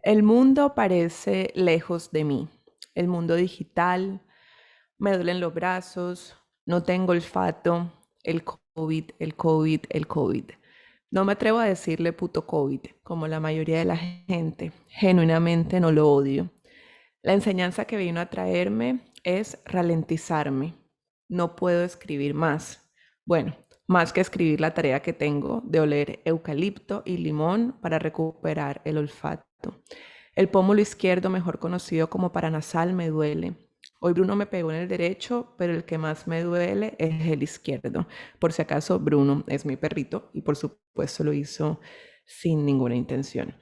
El mundo parece lejos de mí. El mundo digital, me duelen los brazos, no tengo olfato, el COVID, el COVID, el COVID. No me atrevo a decirle puto COVID, como la mayoría de la gente. Genuinamente no lo odio. La enseñanza que vino a traerme es ralentizarme. No puedo escribir más. Bueno, más que escribir la tarea que tengo de oler eucalipto y limón para recuperar el olfato. El pómulo izquierdo, mejor conocido como paranasal, me duele. Hoy Bruno me pegó en el derecho, pero el que más me duele es el izquierdo. Por si acaso, Bruno es mi perrito y por supuesto lo hizo sin ninguna intención.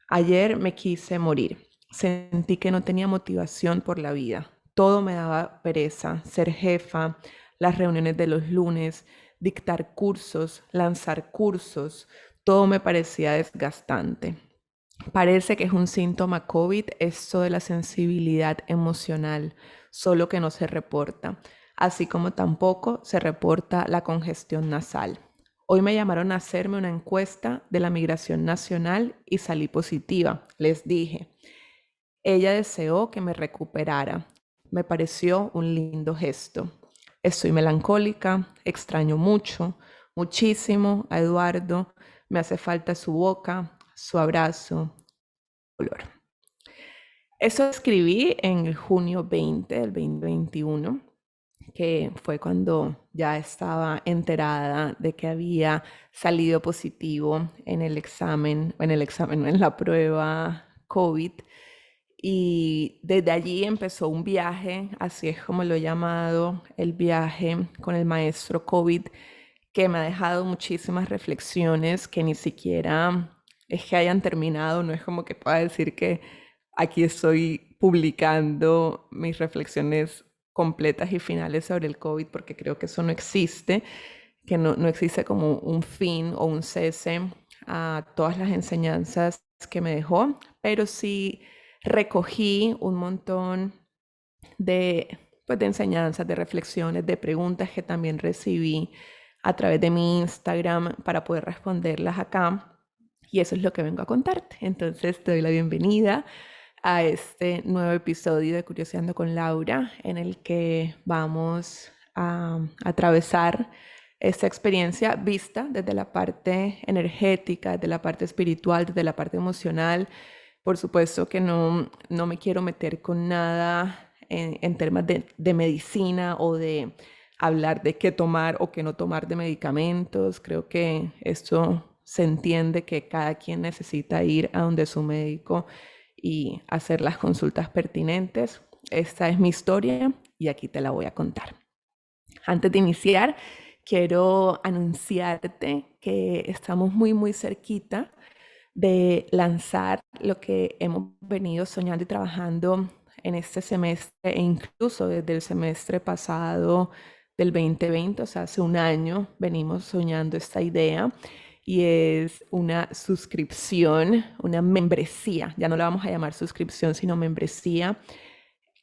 Ayer me quise morir. Sentí que no tenía motivación por la vida. Todo me daba pereza, ser jefa, las reuniones de los lunes, dictar cursos, lanzar cursos, todo me parecía desgastante. Parece que es un síntoma COVID esto de la sensibilidad emocional, solo que no se reporta, así como tampoco se reporta la congestión nasal. Hoy me llamaron a hacerme una encuesta de la migración nacional y salí positiva, les dije. Ella deseó que me recuperara. Me pareció un lindo gesto. Estoy melancólica, extraño mucho, muchísimo a Eduardo. Me hace falta su boca, su abrazo, olor. Eso escribí en el junio 20 del 2021, que fue cuando ya estaba enterada de que había salido positivo no, en la prueba COVID. Y desde allí empezó un viaje, así es como lo he llamado, el viaje con el maestro COVID, que me ha dejado muchísimas reflexiones que ni siquiera es que hayan terminado, no es como que pueda decir que aquí estoy publicando mis reflexiones completas y finales sobre el COVID, porque creo que eso no existe, que no existe como un fin o un cese a todas las enseñanzas que me dejó, pero sí recogí un montón de, pues, de enseñanzas, de reflexiones, de preguntas que también recibí a través de mi Instagram para poder responderlas acá. Y eso es lo que vengo a contarte. Entonces te doy la bienvenida a este nuevo episodio de Curioseando con Laura, en el que vamos a atravesar esta experiencia vista desde la parte energética, desde la parte espiritual, desde la parte emocional. Por supuesto que no me quiero meter con nada en temas de medicina o de hablar de qué tomar o qué no tomar de medicamentos. Creo que esto se entiende que cada quien necesita ir a donde su médico y hacer las consultas pertinentes. Esta es mi historia y aquí te la voy a contar. Antes de iniciar, quiero anunciarte que estamos muy cerquita de lanzar lo que hemos venido soñando y trabajando en este semestre e incluso desde el semestre pasado del 2020, o sea, hace un año venimos soñando esta idea y es una suscripción, una membresía, ya no la vamos a llamar suscripción, sino membresía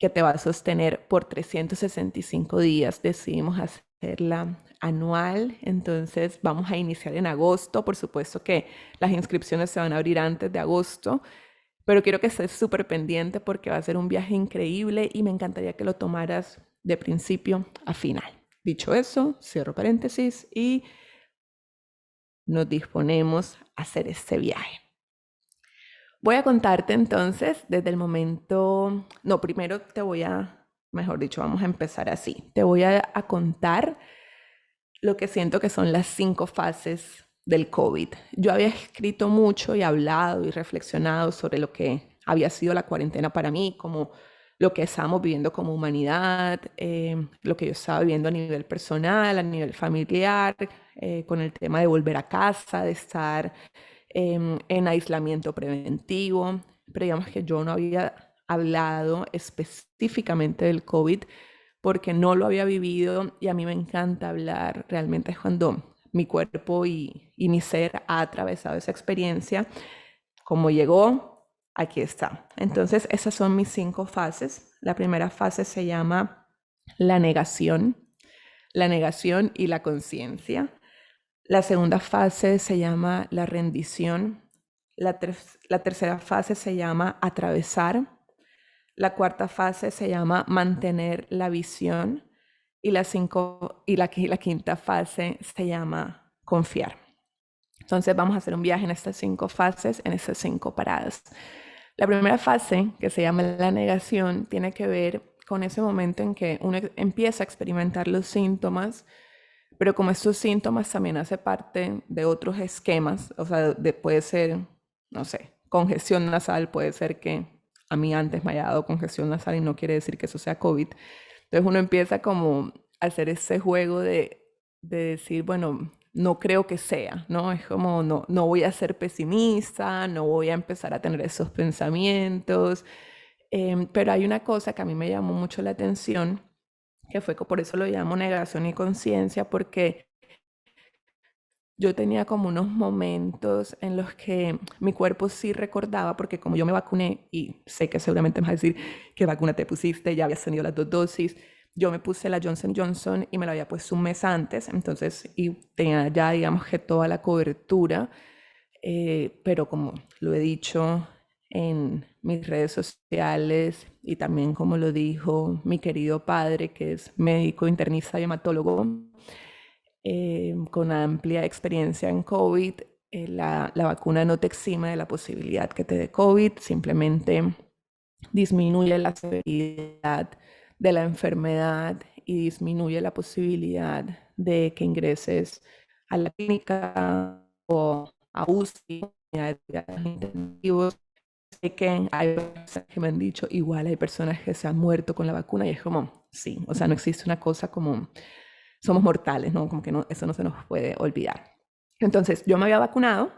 que te va a sostener por 365 días. Decidimos hacerla anual, entonces vamos a iniciar en agosto. Por supuesto que las inscripciones se van a abrir antes de agosto, pero quiero que estés súper pendiente porque va a ser un viaje increíble y me encantaría que lo tomaras de principio a final. Dicho eso, cierro paréntesis y nos disponemos a hacer este viaje. Voy a contarte entonces desde el momento, no, primero mejor dicho, vamos a empezar así. Te voy a contar lo que siento que son las 5 fases del COVID. Yo había escrito mucho y hablado y reflexionado sobre lo que había sido la cuarentena para mí, como lo que estábamos viviendo como humanidad, lo que yo estaba viviendo a nivel personal, a nivel familiar, con el tema de volver a casa, de estar en aislamiento preventivo, pero digamos que yo no había hablado específicamente del COVID porque no lo había vivido y a mí me encanta hablar, realmente es cuando mi cuerpo y mi ser ha atravesado esa experiencia, como llegó, aquí está. Entonces esas son mis 5 fases. La primera fase se llama la negación y la conciencia. La segunda fase se llama la rendición, La tercera fase se llama atravesar. La cuarta fase se llama mantener la visión. Y la quinta fase se llama confiar. Entonces vamos a hacer un viaje en estas 5 fases, en estas 5 paradas. La primera fase, que se llama la negación, tiene que ver con ese momento en que uno empieza a experimentar los síntomas, pero como estos síntomas también hacen parte de otros esquemas, o sea, puede ser, no sé, congestión nasal, puede ser que a mí antes me haya dado congestión nasal y no quiere decir que eso sea COVID. Entonces uno empieza como a hacer ese juego de decir, bueno, no creo que sea, ¿no? Es como, no voy a ser pesimista, no voy a empezar a tener esos pensamientos. Pero hay una cosa que a mí me llamó mucho la atención, que fue que por eso lo llamo negación y conciencia, porque yo tenía como unos momentos en los que mi cuerpo sí recordaba, porque como yo me vacuné, y sé que seguramente me vas a decir qué vacuna te pusiste, ya habías tenido las 2 dosis, yo me puse la Johnson Johnson y me la había puesto un mes antes, entonces, y tenía ya, digamos que toda la cobertura, pero como lo he dicho en mis redes sociales y también como lo dijo mi querido padre, que es médico internista y hematólogo, con amplia experiencia en COVID, la vacuna no te exime de la posibilidad que te dé COVID, simplemente disminuye la severidad de la enfermedad y disminuye la posibilidad de que ingreses a la clínica o a UCI, unidades de cuidados intensivos. Sé que hay personas que me han dicho, igual hay personas que se han muerto con la vacuna y es como, sí, o sea, no existe una cosa como somos mortales, ¿no? Como que no, eso no se nos puede olvidar. Entonces, yo me había vacunado,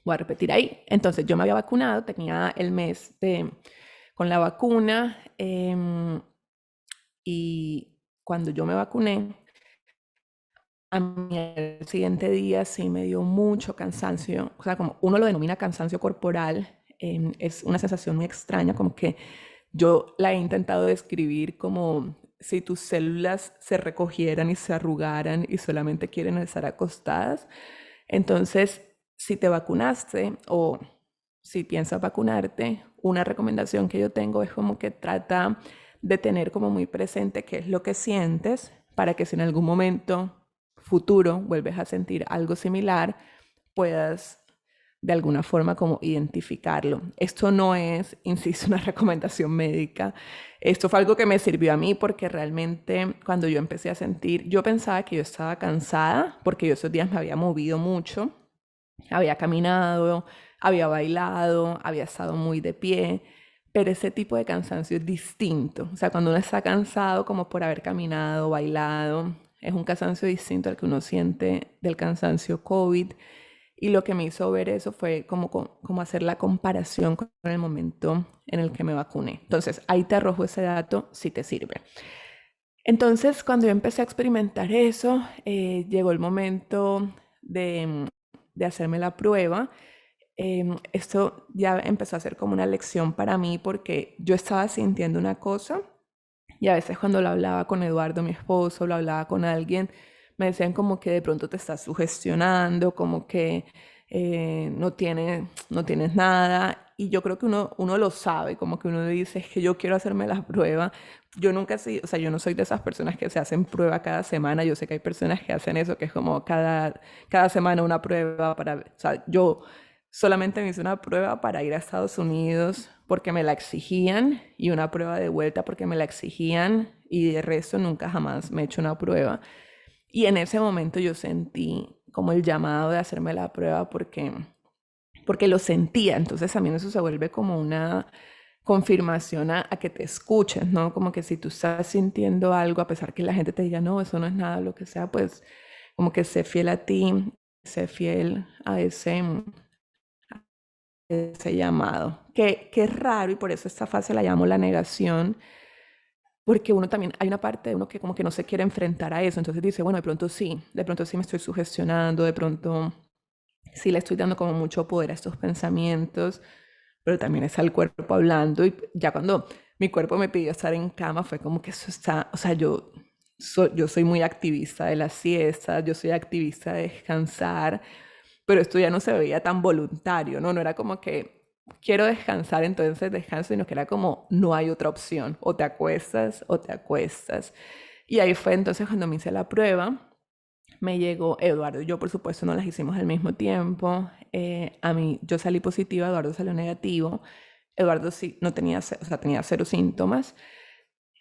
voy a repetir ahí, entonces yo me había vacunado, tenía el mes con la vacuna y cuando yo me vacuné, a mí el siguiente día sí me dio mucho cansancio, o sea, como uno lo denomina cansancio corporal, es una sensación muy extraña, como que yo la he intentado describir como si tus células se recogieran y se arrugaran y solamente quieren estar acostadas. Entonces, si te vacunaste o si piensas vacunarte, una recomendación que yo tengo es como que trata de tener como muy presente qué es lo que sientes para que si en algún momento futuro vuelves a sentir algo similar, puedas de alguna forma como identificarlo. Esto no es, insisto, una recomendación médica. Esto fue algo que me sirvió a mí porque realmente cuando yo empecé a sentir, yo pensaba que yo estaba cansada porque yo esos días me había movido mucho, había caminado, había bailado, había estado muy de pie, pero ese tipo de cansancio es distinto. O sea, cuando uno está cansado como por haber caminado, bailado, es un cansancio distinto al que uno siente del cansancio COVID. Y lo que me hizo ver eso fue como hacer la comparación con el momento en el que me vacuné. Entonces, ahí te arrojo ese dato si te sirve. Entonces, cuando yo empecé a experimentar eso, llegó el momento de hacerme la prueba. Esto ya empezó a ser como una lección para mí porque yo estaba sintiendo una cosa y a veces cuando lo hablaba con Eduardo, mi esposo, lo hablaba con alguien, me decían como que de pronto te estás sugestionando, como que no tienes nada. Y yo creo que uno lo sabe, como que uno dice, es que yo quiero hacerme la prueba. Yo nunca sí, o sea, yo no soy de esas personas que se hacen prueba cada semana. Yo sé que hay personas que hacen eso, que es como cada semana una prueba para, o sea, yo solamente me hice una prueba para ir a Estados Unidos porque me la exigían y una prueba de vuelta porque me la exigían y de resto nunca jamás me he hecho una prueba. Y en ese momento yo sentí como el llamado de hacerme la prueba porque lo sentía. Entonces también eso se vuelve como una confirmación a que te escuches, ¿no? Como que si tú estás sintiendo algo, a pesar que la gente te diga, no, eso no es nada, lo que sea, pues como que sé fiel a ti, sé fiel a ese llamado. Que es raro y por eso esta fase la llamo la negación, porque uno también, hay una parte de uno que como que no se quiere enfrentar a eso, entonces dice, bueno, de pronto sí me estoy sugestionando, de pronto sí le estoy dando como mucho poder a estos pensamientos, pero también está el cuerpo hablando y ya cuando mi cuerpo me pidió estar en cama fue como que eso está, o sea, yo soy muy activista de la siesta, yo soy activista de descansar, pero esto ya no se veía tan voluntario, ¿no? No era como que quiero descansar, entonces descanso, sino que era como no hay otra opción, o te acuestas o te acuestas. Y ahí fue entonces cuando me hice la prueba, me llegó Eduardo y yo, por supuesto, no las hicimos al mismo tiempo. A mí, yo salí positiva, Eduardo salió negativo. Eduardo sí, no tenía, o sea, tenía cero síntomas.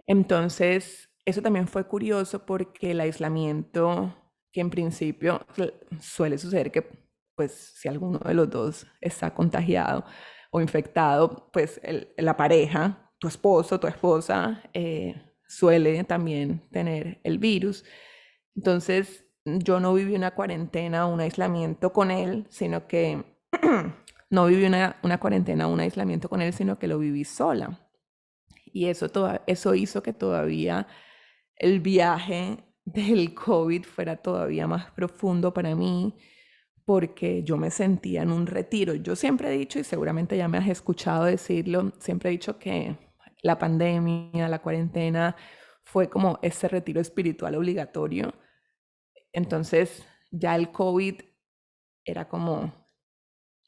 Entonces, eso también fue curioso porque el aislamiento, que en principio suele suceder que, pues, si alguno de los dos está contagiado o infectado, pues la pareja, tu esposo, tu esposa, suele también tener el virus. Entonces, yo no viví una cuarentena, un aislamiento con él, sino que no viví una cuarentena, un aislamiento con él, sino que lo viví sola. Y eso hizo que todavía el viaje del COVID fuera todavía más profundo para mí, porque yo me sentía en un retiro. Yo siempre he dicho, y seguramente ya me has escuchado decirlo, siempre he dicho que la pandemia, la cuarentena, fue como ese retiro espiritual obligatorio. Entonces, ya el COVID era como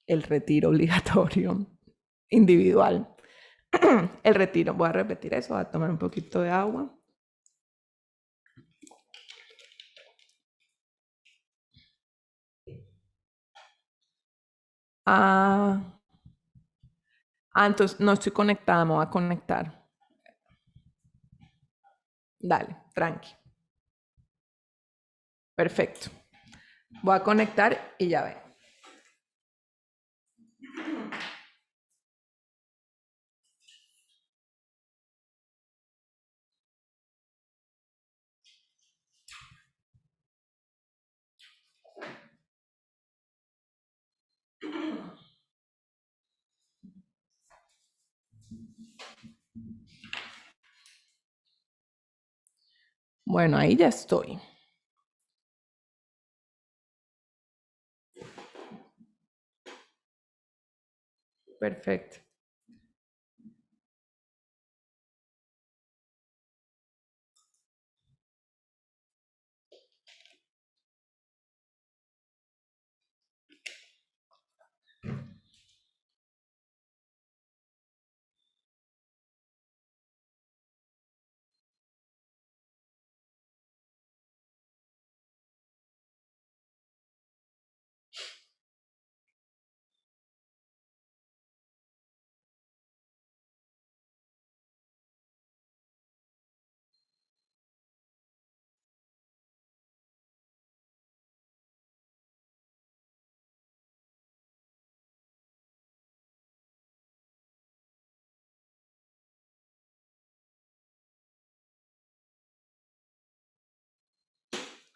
el retiro obligatorio individual. El retiro, voy a repetir eso, voy a tomar un poquito de agua. Ah, entonces no estoy conectada, me voy a conectar. Dale, tranqui. Perfecto. Voy a conectar y ya ve. Bueno, ahí ya estoy. Perfecto.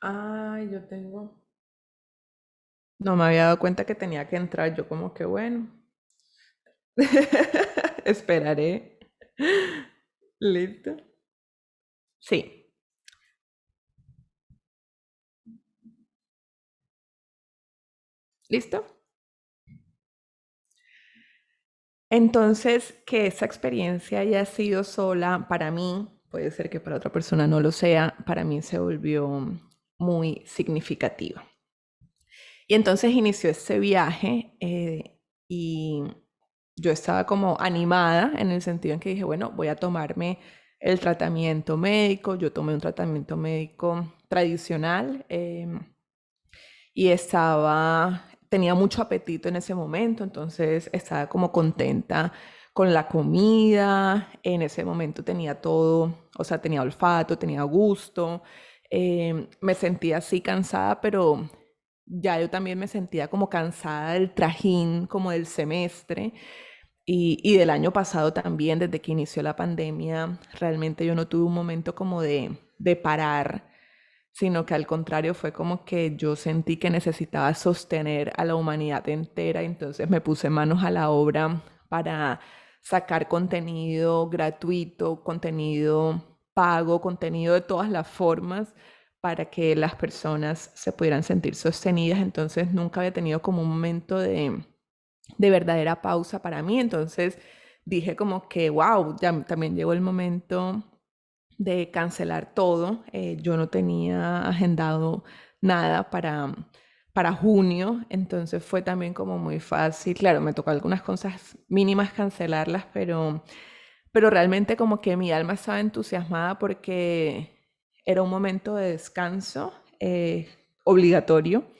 Ay, yo tengo. No me había dado cuenta que tenía que entrar. Yo como que bueno. Esperaré. Listo. Sí. ¿Listo? Entonces, que esa experiencia haya sido sola, para mí, puede ser que para otra persona no lo sea, para mí se volvió muy significativa. Y entonces inició este viaje y yo estaba como animada en el sentido en que dije, bueno, voy a tomarme el tratamiento médico. Yo tomé un tratamiento médico tradicional y tenía mucho apetito en ese momento, entonces estaba como contenta con la comida. En ese momento tenía todo, o sea, tenía olfato, tenía gusto. Me sentía así cansada, pero ya yo también me sentía como cansada del trajín, como del semestre. Y del año pasado también, desde que inició la pandemia, realmente yo no tuve un momento como de parar, sino que al contrario fue como que yo sentí que necesitaba sostener a la humanidad entera, entonces me puse manos a la obra para sacar contenido gratuito, contenido pago, contenido de todas las formas para que las personas se pudieran sentir sostenidas. Entonces nunca había tenido como un momento de verdadera pausa para mí. Entonces dije como que, wow, ya también llegó el momento de cancelar todo. Yo no tenía agendado nada para junio, entonces fue también como muy fácil. Claro, me tocó algunas cosas mínimas cancelarlas, pero realmente como que mi alma estaba entusiasmada porque era un momento de descanso obligatorio,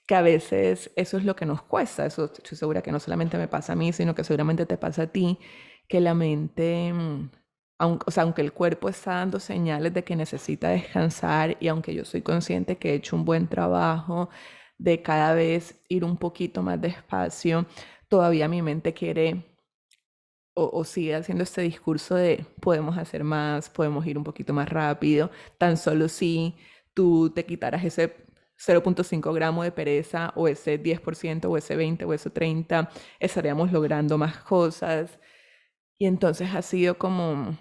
que a veces eso es lo que nos cuesta. Eso estoy segura que no solamente me pasa a mí, sino que seguramente te pasa a ti, que la mente, o sea, aunque el cuerpo está dando señales de que necesita descansar y aunque yo soy consciente que he hecho un buen trabajo de cada vez ir un poquito más despacio, todavía mi mente quiere o sigue haciendo este discurso de podemos hacer más, podemos ir un poquito más rápido, tan solo si tú te quitaras ese 0,5 gramos de pereza o ese 10% o ese 20 o ese 30, estaríamos logrando más cosas. Y entonces ha sido como,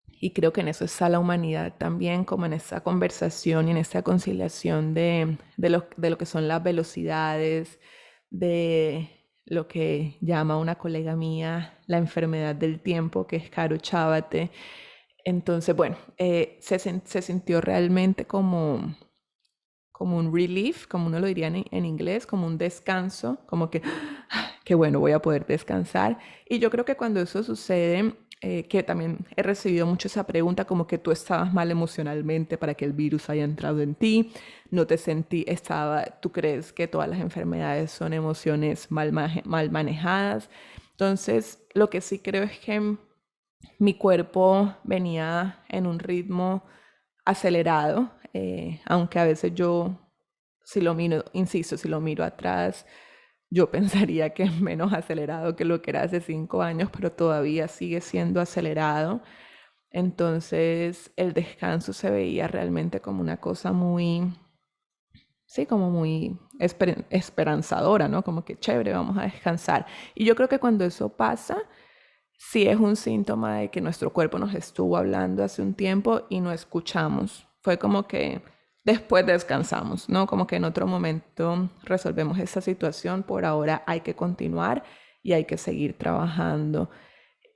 y creo que en eso está la humanidad también, como en esa conversación y en esa conciliación de lo que son las velocidades, de lo que llama una colega mía la enfermedad del tiempo, que es Caro Chábate. Entonces, bueno, se sintió realmente como un relief, como uno lo diría en inglés, como un descanso, como que, qué bueno, voy a poder descansar. Y yo creo que cuando eso sucede, que también he recibido mucho esa pregunta, como que tú estabas mal emocionalmente para que el virus haya entrado en ti, no te sentí, tú crees que todas las enfermedades son emociones mal manejadas. Entonces, lo que sí creo es que mi cuerpo venía en un ritmo acelerado, aunque a veces yo, si lo miro, insisto, si lo miro atrás, yo pensaría que es menos acelerado que lo que era hace 5 años, pero todavía sigue siendo acelerado. Entonces el descanso se veía realmente como una cosa muy, sí, como muy esperanzadora, ¿no? Como que chévere, vamos a descansar. Y yo creo que cuando eso pasa, sí es un síntoma de que nuestro cuerpo nos estuvo hablando hace un tiempo y no escuchamos. Fue como que después descansamos, ¿no? Como que en otro momento resolvemos esta situación, por ahora hay que continuar y hay que seguir trabajando.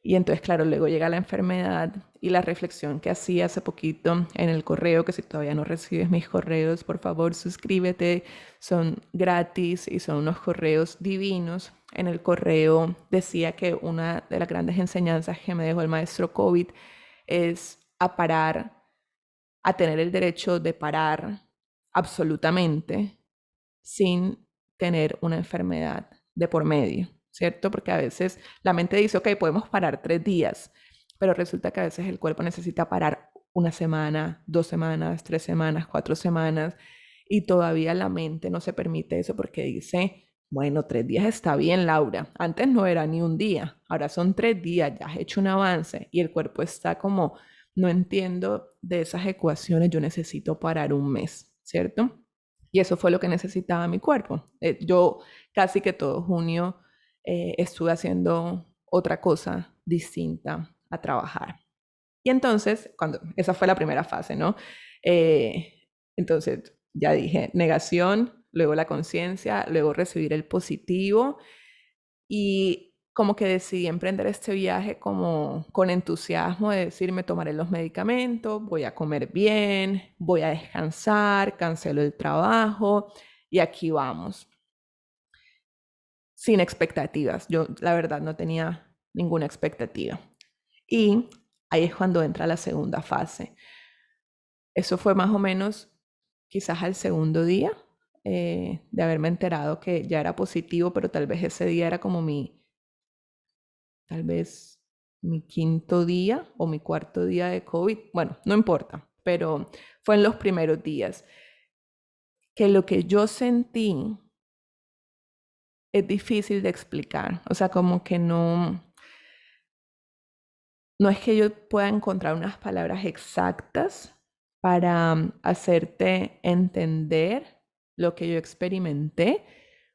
Y entonces, claro, luego llega la enfermedad y la reflexión que hacía hace poquito en el correo, que si todavía no recibes mis correos, por favor suscríbete, son gratis y son unos correos divinos. En el correo decía que una de las grandes enseñanzas que me dejó el maestro COVID es a parar, a tener el derecho de parar absolutamente sin tener una enfermedad de por medio, ¿cierto? Porque a veces la mente dice, ok, podemos parar 3 días, pero resulta que a veces el cuerpo necesita parar una semana, 2 semanas, 3 semanas, 4 semanas, y todavía la mente no se permite eso porque dice, bueno, 3 días está bien, Laura. Antes no era ni un día, ahora son 3 días, ya has hecho un avance y el cuerpo está como, no entiendo de esas ecuaciones, yo necesito parar un mes, ¿cierto? Y eso fue lo que necesitaba mi cuerpo. Yo casi que todo junio estuve haciendo otra cosa distinta a trabajar. Y entonces, esa fue la primera fase, ¿no? Entonces, ya dije, negación, luego la conciencia, luego recibir el positivo y como que decidí emprender este viaje como con entusiasmo de decir, me tomaré los medicamentos, voy a comer bien, voy a descansar, cancelo el trabajo y aquí vamos, sin expectativas. Yo la verdad no tenía ninguna expectativa. Y ahí es cuando entra la segunda fase. Eso fue más o menos quizás al segundo día de haberme enterado que ya era positivo, pero tal vez ese día era como tal vez mi quinto día o mi cuarto día de COVID. Bueno, no importa, pero fue en los primeros días que lo que yo sentí es difícil de explicar. O sea, como que no es que yo pueda encontrar unas palabras exactas para hacerte entender lo que yo experimenté.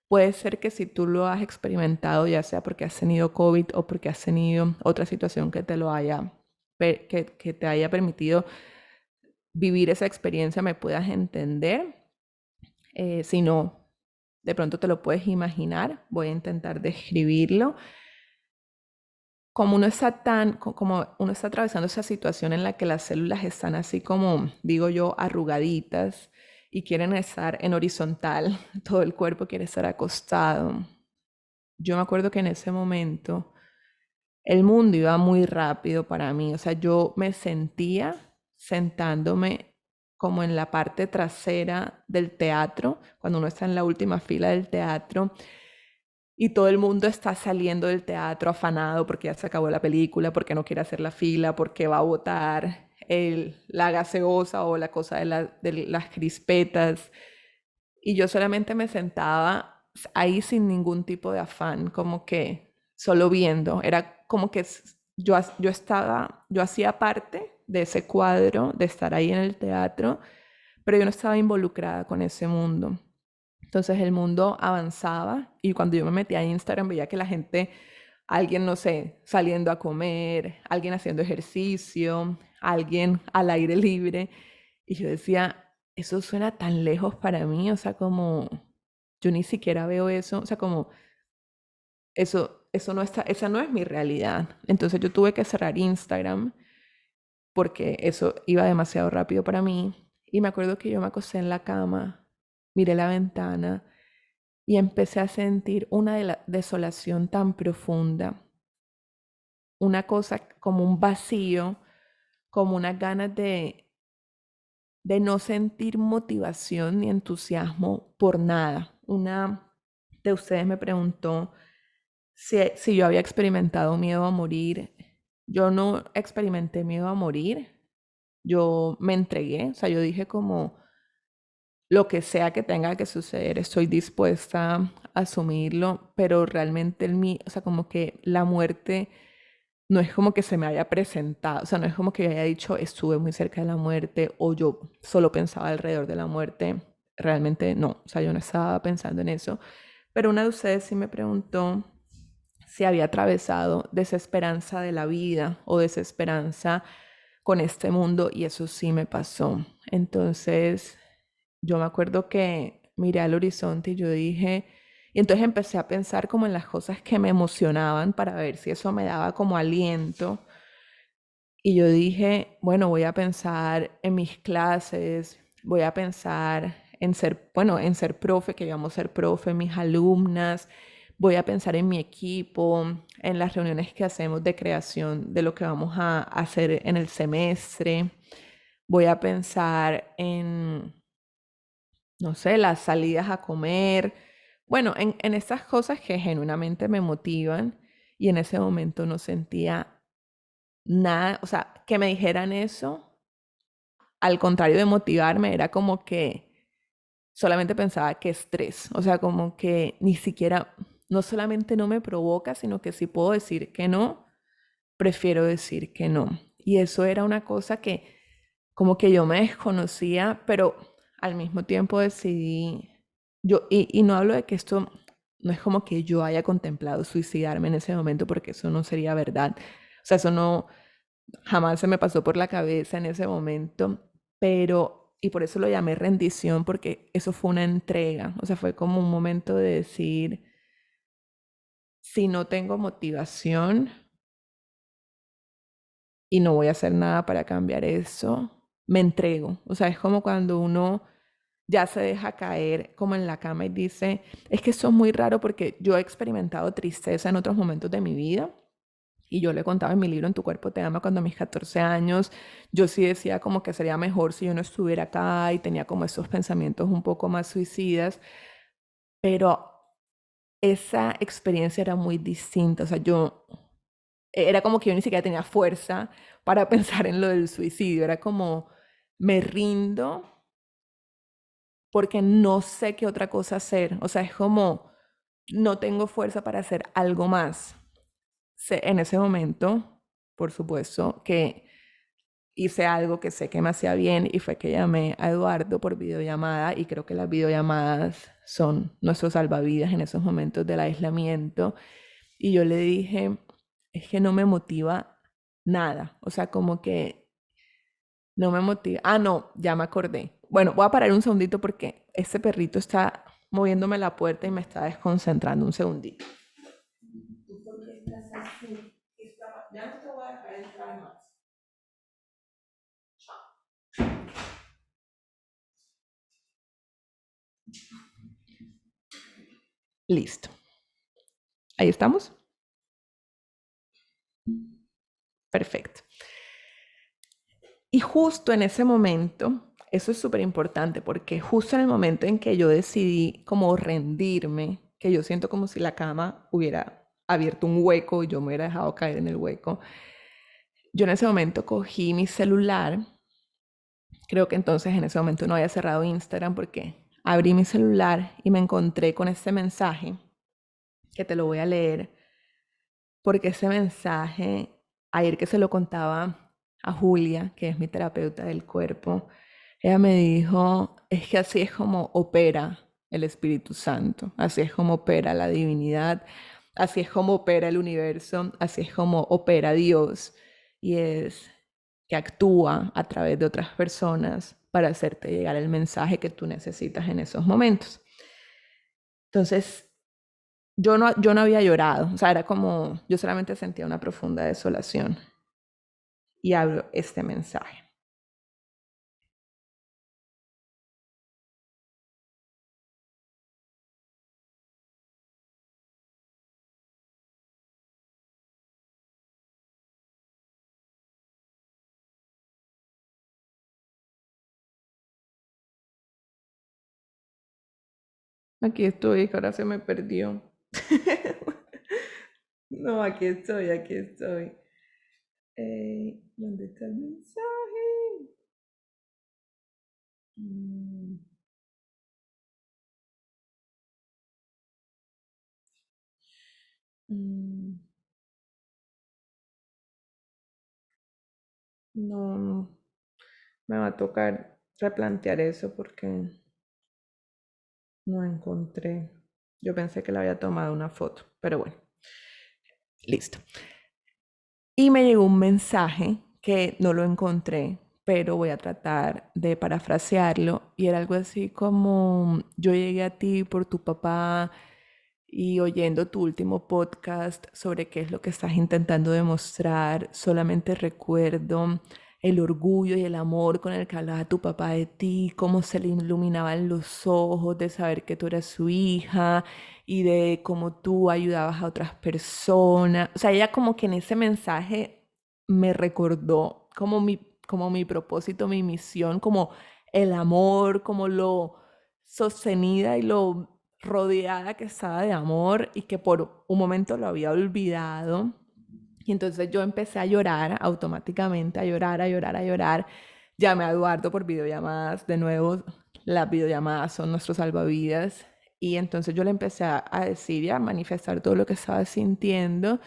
Puede ser que si tú lo has experimentado, ya sea porque has tenido COVID o porque has tenido otra situación que te lo haya, que te haya permitido vivir esa experiencia, me puedas entender. Si no, de pronto te lo puedes imaginar. Voy a intentar describirlo como como uno está atravesando esa situación en la que las células están así como, digo yo, arrugaditas y quieren estar en horizontal, todo el cuerpo quiere estar acostado. Yo me acuerdo que en ese momento el mundo iba muy rápido para mí, o sea, yo me sentía sentándome como en la parte trasera del teatro, cuando uno está en la última fila del teatro y todo el mundo está saliendo del teatro afanado porque ya se acabó la película, porque no quiere hacer la fila, porque va a botar la gaseosa o la cosa de las crispetas. Y yo solamente me sentaba ahí sin ningún tipo de afán, como que solo viendo. Era como que yo hacía parte de ese cuadro, de estar ahí en el teatro, pero yo no estaba involucrada con ese mundo. Entonces el mundo avanzaba y cuando yo me metía a Instagram veía que la gente, alguien, no sé, saliendo a comer, alguien haciendo ejercicio, alguien al aire libre. Y yo decía, eso suena tan lejos para mí, o sea, como yo ni siquiera veo eso, o sea, como eso no está, esa no es mi realidad. Entonces yo tuve que cerrar Instagram porque eso iba demasiado rápido para mí. Y me acuerdo que yo me acosté en la cama, miré la ventana y empecé a sentir una desolación tan profunda, una cosa como un vacío, como unas ganas de no sentir motivación ni entusiasmo por nada. Una de ustedes me preguntó si yo había experimentado miedo a morir. Yo no experimenté miedo a morir, yo me entregué, o sea, yo dije como lo que sea que tenga que suceder, estoy dispuesta a asumirlo, pero realmente o sea, como que la muerte no es como que se me haya presentado, o sea, no es como que yo haya dicho estuve muy cerca de la muerte o yo solo pensaba alrededor de la muerte, realmente no, o sea, yo no estaba pensando en eso, pero una de ustedes sí me preguntó si había atravesado desesperanza de la vida o desesperanza con este mundo y eso sí me pasó. Entonces, yo me acuerdo que miré al horizonte y yo dije, y entonces empecé a pensar como en las cosas que me emocionaban para ver si eso me daba como aliento. Y yo dije, bueno, voy a pensar en mis clases, voy a pensar en ser, bueno, en ser profe, que íbamos a ser profe, mis alumnas, voy a pensar en mi equipo, en las reuniones que hacemos de creación de lo que vamos a hacer en el semestre, voy a pensar en, no sé, las salidas a comer, bueno, en estas cosas que genuinamente me motivan y en ese momento no sentía nada, o sea, que me dijeran eso, al contrario de motivarme, era como que solamente pensaba que estrés, o sea, como que ni siquiera, no solamente no me provoca, sino que si puedo decir que no, prefiero decir que no. Y eso era una cosa que como que yo me desconocía, pero al mismo tiempo decidí, y no hablo de que esto, no es como que yo haya contemplado suicidarme en ese momento, porque eso no sería verdad. O sea, eso no, jamás se me pasó por la cabeza en ese momento, pero, y por eso lo llamé rendición, porque eso fue una entrega, o sea, fue como un momento de decir, si no tengo motivación y no voy a hacer nada para cambiar eso, me entrego. O sea, es como cuando uno ya se deja caer como en la cama y dice, es que eso es muy raro porque yo he experimentado tristeza en otros momentos de mi vida. Y yo le contaba en mi libro En tu cuerpo te ama cuando a mis 14 años, yo sí decía como que sería mejor si yo no estuviera acá y tenía como esos pensamientos un poco más suicidas, pero esa experiencia era muy distinta, o sea, yo era como que yo ni siquiera tenía fuerza para pensar en lo del suicidio, era como me rindo porque no sé qué otra cosa hacer, o sea, es como no tengo fuerza para hacer algo más. En ese momento, por supuesto, que hice algo que sé que me hacía bien y fue que llamé a Eduardo por videollamada y creo que las videollamadas son nuestros salvavidas en esos momentos del aislamiento. Y yo le dije, es que no me motiva nada, o sea, como que no me motiva. Ah, no, ya me acordé. Bueno, voy a parar un segundito porque este perrito está moviéndome la puerta y me está desconcentrando un segundito. ¿Tú por qué estás así? Ya no te voy a dejar entrar más. Listo. ¿Ahí estamos? Perfecto. Y justo en ese momento, eso es súper importante porque justo en el momento en que yo decidí como rendirme, que yo siento como si la cama hubiera abierto un hueco y yo me hubiera dejado caer en el hueco, yo en ese momento cogí mi celular. Creo que entonces en ese momento no había cerrado Instagram porque abrí mi celular y me encontré con este mensaje que te lo voy a leer, porque ese mensaje, ayer que se lo contaba a Julia, que es mi terapeuta del cuerpo, ella me dijo, es que así es como opera el Espíritu Santo, así es como opera la divinidad, así es como opera el universo, así es como opera Dios, y es que actúa a través de otras personas para hacerte llegar el mensaje que tú necesitas en esos momentos. Entonces, yo no había llorado, o sea, era como, yo solamente sentía una profunda desolación y abro este mensaje. Aquí estoy, que ahora se me perdió. No, aquí estoy, aquí estoy. ¿Dónde está el mensaje? Mm, mm, no, no, me va a tocar replantear eso porque no encontré. Yo pensé que le había tomado una foto, pero bueno, listo. Y me llegó un mensaje que no lo encontré, pero voy a tratar de parafrasearlo. Y era algo así como, yo llegué a ti por tu papá y oyendo tu último podcast sobre qué es lo que estás intentando demostrar, solamente recuerdo el orgullo y el amor con el que hablaba tu papá de ti, cómo se le iluminaban los ojos de saber que tú eras su hija y de cómo tú ayudabas a otras personas. O sea, ella como que en ese mensaje me recordó como mi propósito, mi misión, como el amor, como lo sostenida y lo rodeada que estaba de amor y que por un momento lo había olvidado. Y entonces yo empecé a llorar automáticamente, a llorar, a llorar, a llorar. Llamé a Eduardo por videollamadas. De nuevo, las videollamadas son nuestros salvavidas. Y entonces yo le empecé a decir y a manifestar todo lo que estaba sintiendo.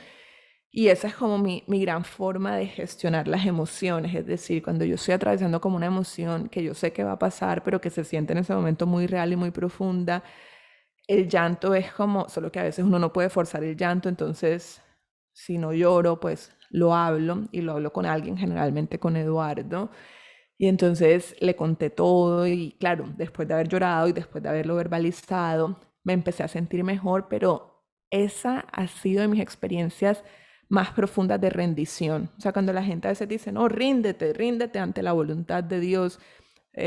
Y esa es como mi gran forma de gestionar las emociones. Es decir, cuando yo estoy atravesando como una emoción que yo sé que va a pasar, pero que se siente en ese momento muy real y muy profunda, el llanto es como, solo que a veces uno no puede forzar el llanto, entonces si no lloro, pues lo hablo y lo hablo con alguien, generalmente con Eduardo. Y entonces le conté todo y claro, después de haber llorado y después de haberlo verbalizado, me empecé a sentir mejor, pero esa ha sido de mis experiencias más profundas de rendición. O sea, cuando la gente a veces dice, no, ríndete, ríndete ante la voluntad de Dios,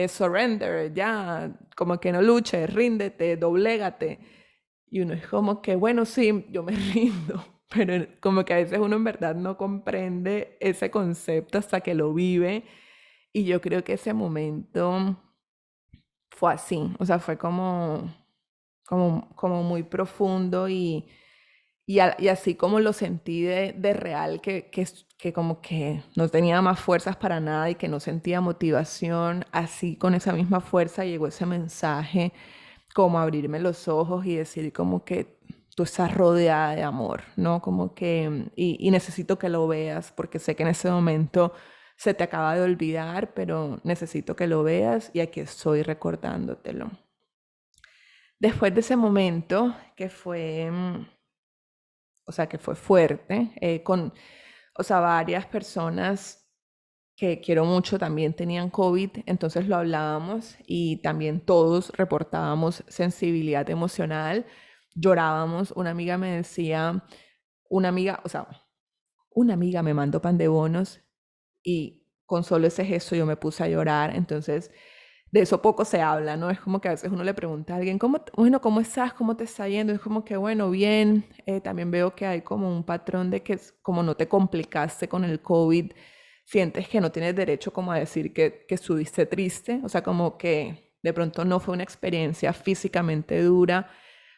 surrender, ya, como que no luches, ríndete, doblégate. Y uno es como que, bueno, sí, yo me rindo, pero como que a veces uno en verdad no comprende ese concepto hasta que lo vive. Y yo creo que ese momento fue así, o sea, fue como muy profundo y así como lo sentí de real, que como que no tenía más fuerzas para nada y que no sentía motivación, así con esa misma fuerza llegó ese mensaje, como abrirme los ojos y decir como que tú estás rodeada de amor, ¿no? Como que, y necesito que lo veas porque sé que en ese momento se te acaba de olvidar, pero necesito que lo veas y aquí estoy recordándotelo. Después de ese momento, que fue, o sea, que fue fuerte, o sea, varias personas que quiero mucho también tenían COVID, entonces lo hablábamos y también todos reportábamos sensibilidad emocional, llorábamos. Una amiga me decía, una amiga, o sea, una amiga me mandó pan de bonos y con solo ese gesto yo me puse a llorar. Entonces, de eso poco se habla, ¿no? Es como que a veces uno le pregunta a alguien, bueno, ¿cómo estás? ¿Cómo te está yendo? Es como que, bueno, bien. También veo que hay como un patrón de que como no te complicaste con el COVID, sientes que no tienes derecho como a decir que estuviste triste, o sea, como que de pronto no fue una experiencia físicamente dura,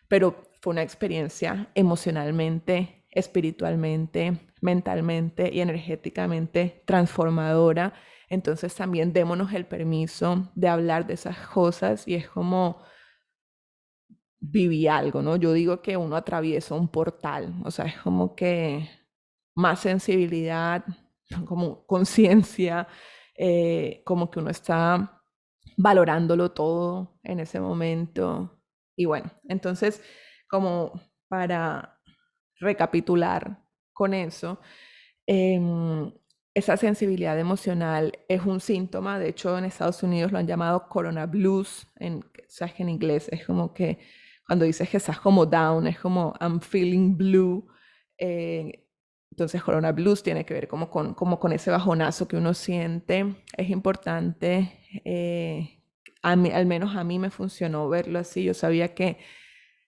pero fue una experiencia emocionalmente, espiritualmente, mentalmente y energéticamente transformadora. Entonces también démonos el permiso de hablar de esas cosas y es como viví algo, ¿no? Yo digo que uno atraviesa un portal, o sea, es como que más sensibilidad, como conciencia, como que uno está valorándolo todo en ese momento. Y bueno, entonces, como para recapitular con eso, em, esa sensibilidad emocional es un síntoma, de hecho en Estados Unidos lo han llamado Corona Blues, sabes que en inglés es como que cuando dices que estás como down, es como I'm feeling blue. eh, entonces Corona Blues tiene que ver como con ese bajonazo que uno siente. Es importante, al menos a mí me funcionó verlo así, yo sabía que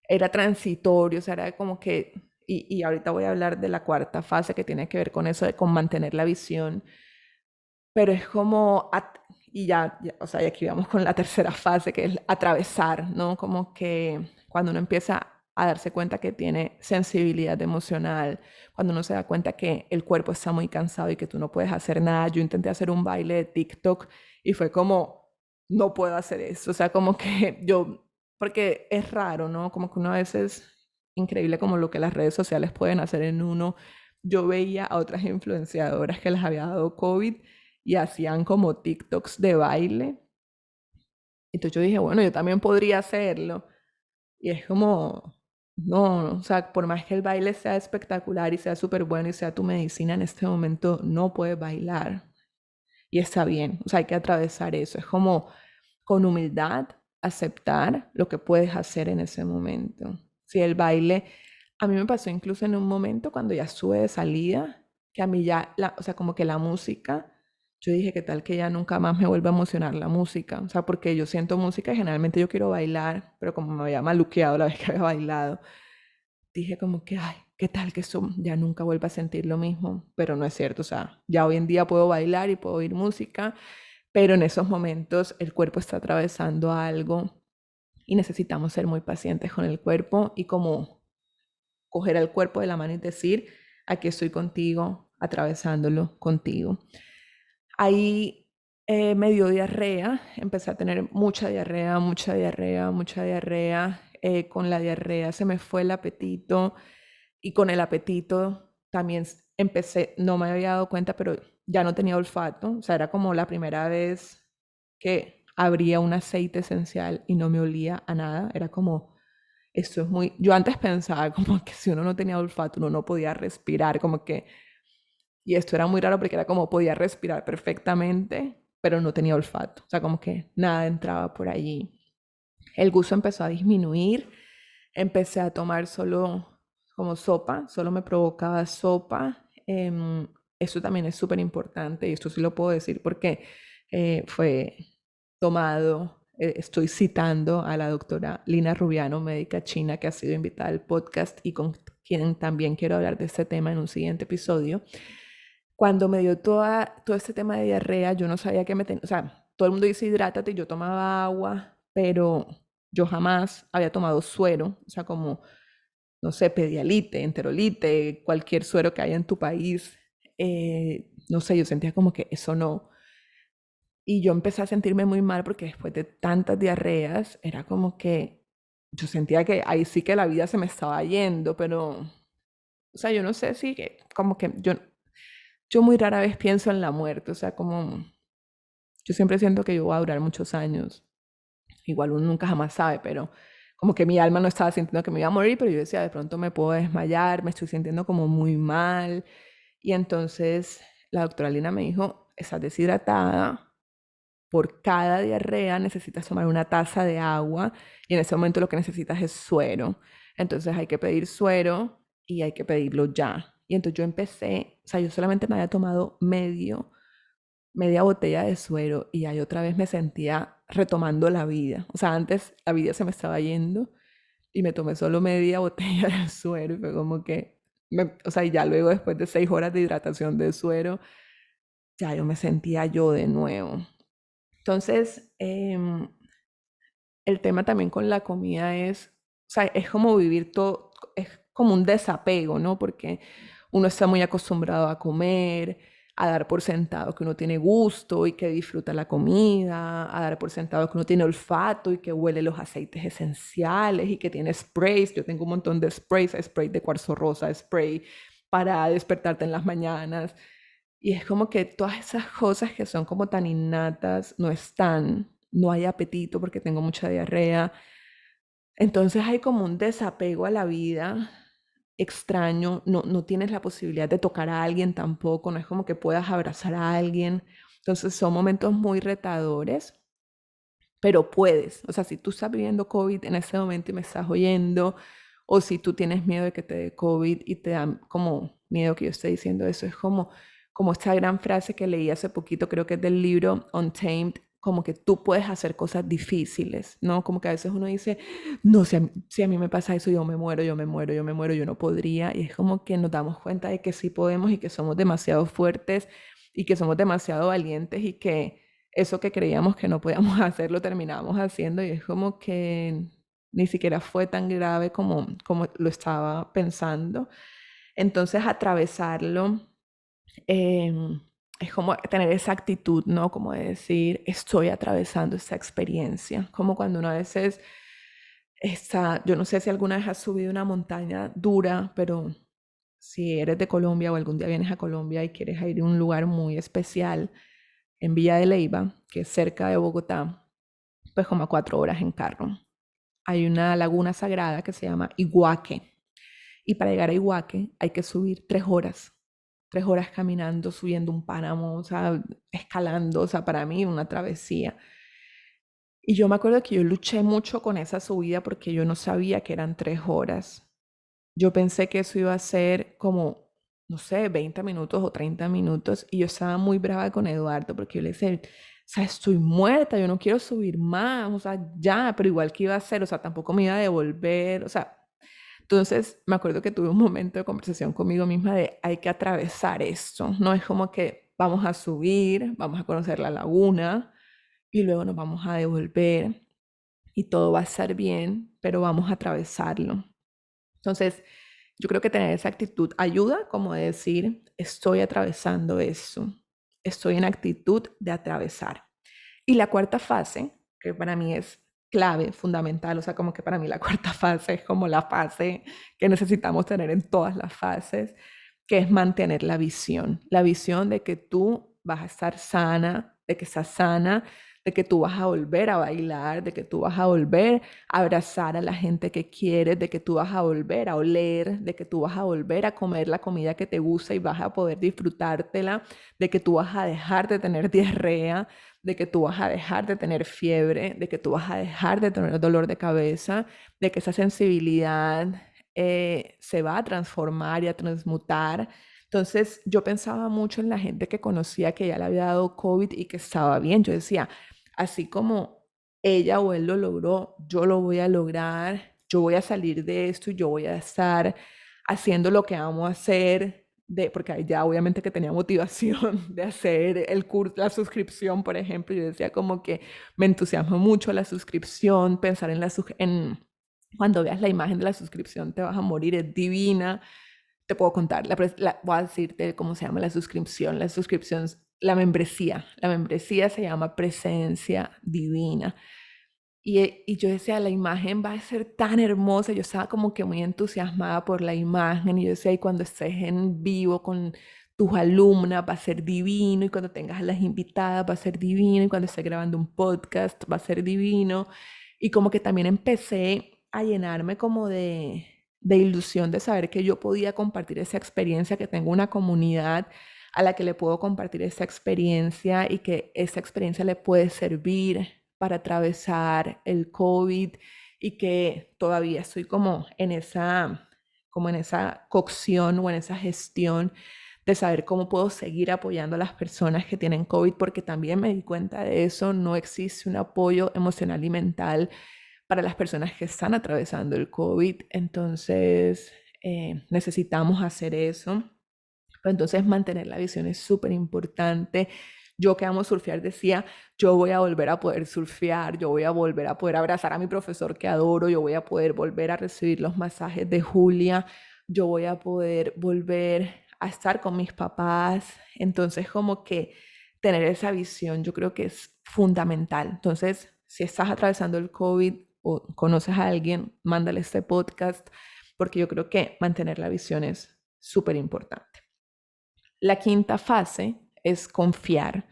era transitorio, o sea, era como que, y ahorita voy a hablar de la cuarta fase que tiene que ver con eso, con mantener la visión, pero es como, y o sea, y aquí vamos con la tercera fase, que es atravesar, ¿no? Como que cuando uno empieza a darse cuenta que tiene sensibilidad emocional, cuando uno se da cuenta que el cuerpo está muy cansado y que tú no puedes hacer nada. Yo intenté hacer un baile de TikTok y fue como, no puedo hacer eso, o sea, como que yo, porque es raro, ¿no? Como que uno a veces, increíble como lo que las redes sociales pueden hacer en uno. Yo veía a otras influenciadoras que les había dado COVID y hacían como TikToks de baile. Entonces yo dije, bueno, yo también podría hacerlo. Y es como, no, o sea, por más que el baile sea espectacular y sea súper bueno y sea tu medicina, en este momento no puedes bailar. Y está bien, o sea, hay que atravesar eso. Es como con humildad aceptar lo que puedes hacer en ese momento. Si el baile, a mí me pasó incluso en un momento cuando ya estuve de salida, que a mí ya, o sea, como que la música, yo dije, ¿qué tal que ya nunca más me vuelva a emocionar la música? O sea, porque yo siento música y generalmente yo quiero bailar, pero como me había maluqueado la vez que había bailado, dije como que, ay, ¿qué tal que eso ya nunca vuelva a sentir lo mismo? Pero no es cierto, o sea, ya hoy en día puedo bailar y puedo oír música, pero en esos momentos el cuerpo está atravesando algo y necesitamos ser muy pacientes con el cuerpo y como coger al cuerpo de la mano y decir, aquí estoy contigo, atravesándolo contigo. Ahí me dio diarrea, empecé a tener mucha diarrea, mucha diarrea, mucha diarrea. Con la diarrea se me fue el apetito y con el apetito también empecé, no me había dado cuenta, pero ya no tenía olfato. O sea, era como la primera vez que abría un aceite esencial y no me olía a nada. Era como, esto es muy... Yo antes pensaba como que si uno no tenía olfato, uno no podía respirar, como que... Y esto era muy raro porque era como podía respirar perfectamente, pero no tenía olfato. O sea, como que nada entraba por allí. El gusto empezó a disminuir. Empecé a tomar solo como sopa, solo me provocaba sopa. Eso también es súper importante y esto sí lo puedo decir porque fue tomado. Estoy citando a la doctora Lina Rubiano, médica china, que ha sido invitada al podcast y con quien también quiero hablar de este tema en un siguiente episodio. Cuando me dio todo este tema de diarrea, yo no sabía qué me tenía, o sea, todo el mundo dice hidrátate y yo tomaba agua, pero yo jamás había tomado suero, o sea, como, no sé, Pedialite, Enterolite, cualquier suero que haya en tu país. No sé, yo sentía como que eso no. Y yo empecé a sentirme muy mal porque después de tantas diarreas, era como que yo sentía que ahí sí que la vida se me estaba yendo, pero, o sea, yo no sé si, como que yo muy rara vez pienso en la muerte, o sea, como yo siempre siento que yo voy a durar muchos años. Igual uno nunca jamás sabe, pero como que mi alma no estaba sintiendo que me iba a morir, pero yo decía, de pronto me puedo desmayar, me estoy sintiendo como muy mal. Y entonces la doctora Lina me dijo, estás deshidratada, por cada diarrea necesitas tomar una taza de agua y en ese momento lo que necesitas es suero. Entonces hay que pedir suero y hay que pedirlo ya. Y entonces yo empecé, o sea, yo solamente me había tomado media botella de suero y ahí otra vez me sentía retomando la vida. O sea, antes la vida se me estaba yendo y me tomé solo media botella de suero y fue como que, o sea, y ya luego después de 6 horas de hidratación de suero, ya yo me sentía yo de nuevo. Entonces, el tema también con la comida es, o sea, es como vivir todo, es como un desapego, ¿no? Porque uno está muy acostumbrado a comer, a dar por sentado que uno tiene gusto y que disfruta la comida, a dar por sentado que uno tiene olfato y que huele los aceites esenciales y que tiene sprays. Yo tengo un montón de sprays, spray de cuarzo rosa, spray para despertarte en las mañanas. Y es como que todas esas cosas que son como tan innatas no están, no hay apetito porque tengo mucha diarrea. Entonces hay como un desapego a la vida extraño, no tienes la posibilidad de tocar a alguien tampoco, no es como que puedas abrazar a alguien. Entonces son momentos muy retadores, pero puedes. O sea, si tú estás viviendo COVID en ese momento y me estás oyendo, o si tú tienes miedo de que te dé COVID y te da como miedo que yo esté diciendo eso, es como esta gran frase que leí hace poquito, creo que es del libro Untamed, como que tú puedes hacer cosas difíciles, ¿no? Como que a veces uno dice, no, si a mí me pasa eso, yo me muero, yo me muero, yo me muero, yo no podría. Y es como que nos damos cuenta de que sí podemos y que somos demasiado fuertes y que somos demasiado valientes y que eso que creíamos que no podíamos hacer lo terminamos haciendo y es como que ni siquiera fue tan grave como lo estaba pensando. Entonces atravesarlo eh, es como tener esa actitud, ¿no? Como de decir, estoy atravesando esta experiencia. Como cuando uno a veces está, yo no sé si alguna vez has subido una montaña dura, pero si eres de Colombia o algún día vienes a Colombia y quieres ir a un lugar muy especial, en Villa de Leyva, que es cerca de Bogotá, pues como a 4 horas en carro. Hay una laguna sagrada que se llama Iguaque. Y para llegar a Iguaque hay que subir 3 horas. 3 horas caminando, subiendo un páramo, o sea, escalando, o sea, para mí una travesía. Y yo me acuerdo que yo luché mucho con esa subida porque yo no sabía que eran 3 horas. Yo pensé que eso iba a ser como, no sé, 20 minutos o 30 minutos y yo estaba muy brava con Eduardo porque yo le decía, o sea, estoy muerta, yo no quiero subir más, o sea, ya, pero igual que iba a hacer, o sea, tampoco me iba a devolver, o sea, entonces me acuerdo que tuve un momento de conversación conmigo misma de hay que atravesar esto, no es como que vamos a subir, vamos a conocer la laguna y luego nos vamos a devolver y todo va a estar bien, pero vamos a atravesarlo. Entonces, yo creo que tener esa actitud ayuda, como de decir, estoy atravesando eso, estoy en actitud de atravesar. Y la cuarta fase, que para mí es clave, fundamental, o sea, como que para mí la cuarta fase es como la fase que necesitamos tener en todas las fases, que es mantener la visión de que tú vas a estar sana, de que estás sana, de que tú vas a volver a bailar, de que tú vas a volver a abrazar a la gente que quieres, de que tú vas a volver a oler, de que tú vas a volver a comer la comida que te gusta y vas a poder disfrutártela, de que tú vas a dejar de tener diarrea, de que tú vas a dejar de tener fiebre, de que tú vas a dejar de tener dolor de cabeza, de que esa sensibilidad se va a transformar y a transmutar. Entonces yo pensaba mucho en la gente que conocía que ya le había dado COVID y que estaba bien. Yo decía, así como ella o él lo logró, yo lo voy a lograr, yo voy a salir de esto y yo voy a estar haciendo lo que amo hacer, porque ahí ya obviamente que tenía motivación de hacer el curso, la suscripción, por ejemplo. Yo decía como que me entusiasma mucho la suscripción, pensar en cuando veas la imagen de la suscripción te vas a morir, es divina. Te puedo contar, voy a decirte cómo se llama la suscripción, la membresía se llama Presencia Divina. Y yo decía, la imagen va a ser tan hermosa, yo estaba como que muy entusiasmada por la imagen, y yo decía, y cuando estés en vivo con tus alumnas va a ser divino, y cuando tengas a las invitadas va a ser divino, y cuando estés grabando un podcast va a ser divino, y como que también empecé a llenarme como de ilusión de saber que yo podía compartir esa experiencia, que tengo una comunidad a la que le puedo compartir esa experiencia y que esa experiencia le puede servir para atravesar el COVID y que todavía estoy como en esa cocción o en esa gestión de saber cómo puedo seguir apoyando a las personas que tienen COVID, porque también me di cuenta de eso, no existe un apoyo emocional y mental para las personas que están atravesando el COVID, entonces necesitamos hacer eso. Pero entonces mantener la visión es súper importante. Yo que amo surfear decía, yo voy a volver a poder surfear, yo voy a volver a poder abrazar a mi profesor que adoro, yo voy a poder volver a recibir los masajes de Julia, yo voy a poder volver a estar con mis papás. Entonces como que tener esa visión yo creo que es fundamental. Entonces, si estás atravesando el COVID o conoces a alguien, mándale este podcast porque yo creo que mantener la visión es súper importante. La quinta fase es confiar,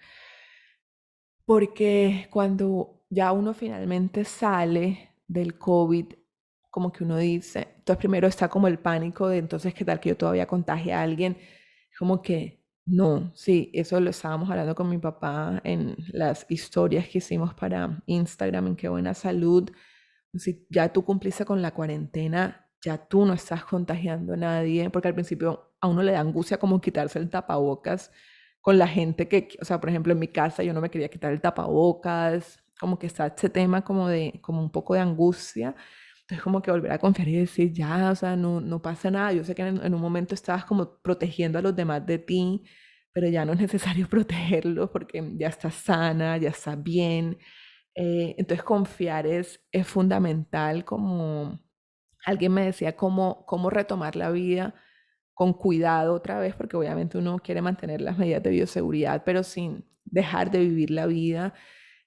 porque cuando ya uno finalmente sale del COVID, como que uno dice, entonces primero está como el pánico de entonces qué tal que yo todavía contagie a alguien, como que no, sí, eso lo estábamos hablando con mi papá en las historias que hicimos para Instagram en Qué Buena Salud. Si ya tú cumpliste con la cuarentena, ya tú no estás contagiando a nadie, porque al principio a uno le da angustia como quitarse el tapabocas con la gente que, o sea, por ejemplo, en mi casa yo no me quería quitar el tapabocas, como que está ese tema como de, como un poco de angustia. Entonces como que volver a confiar y decir, ya, o sea, no, no pasa nada. Yo sé que en un momento estabas como protegiendo a los demás de ti, pero ya no es necesario protegerlos porque ya estás sana, ya estás bien. Entonces confiar es fundamental, como alguien me decía, cómo retomar la vida con cuidado otra vez, porque obviamente uno quiere mantener las medidas de bioseguridad, pero sin dejar de vivir la vida.